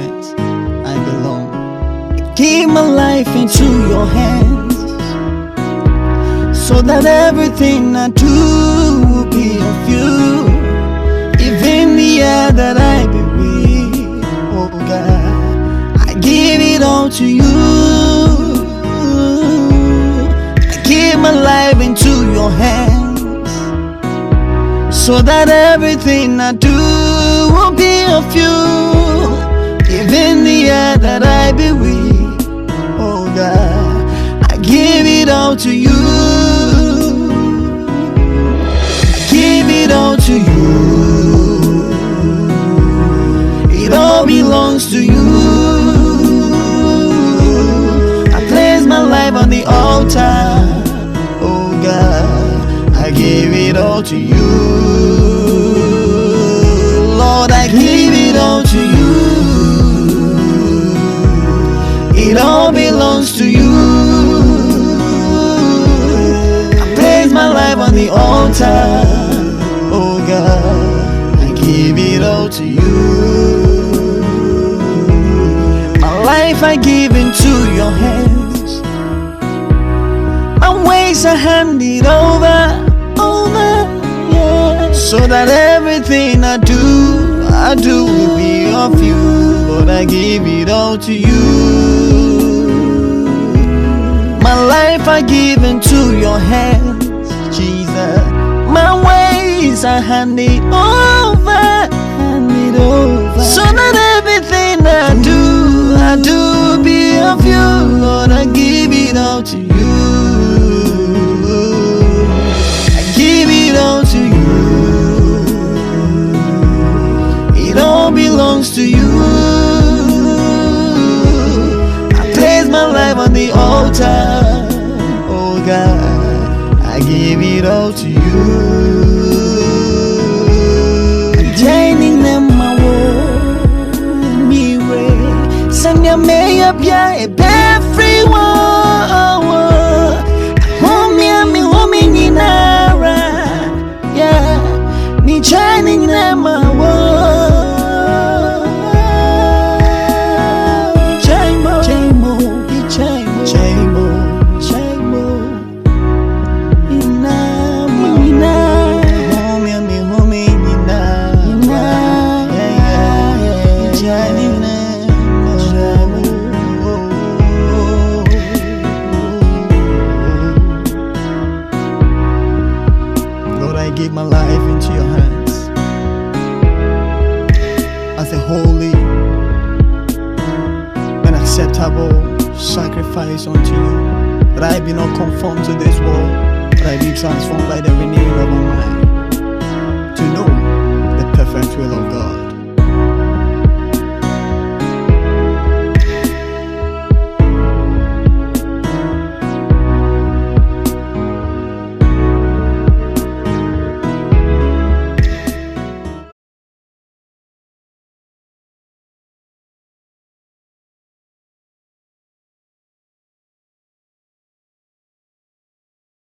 hands I belong. I give my life into your hands, so that everything I do will be of you. Even the air that I breathe, oh God, I give it all to you. I give my life into your hands, so that everything I do will be of you. Even the air that I breathe, oh God, I give it all to you. I give it all to you. It all belongs to you. I place my life on the altar, oh God, I give it all to you. Lord, I give it all to you. It all belongs to you. I place my life on the altar, oh God, I give it all to you. My life I give into your hands. My ways I hand it over, yeah. So that everything I do will be of you. Lord, I give it all to you. My life I give into your hands, Jesus. My ways I hand it over, so that everything I do will be of you. Lord, I give it all to you. I give it all to you. It all belongs to you. I place my life on the altar, oh God, I give it all to you. Joining them my world, me way. Send your may up, yeah, everyone. Home in Nara, yeah, me joining them my world. I give my life into your hands as a holy and acceptable sacrifice unto you, that I be not conformed to this world, but I be transformed by the renewing of my mind.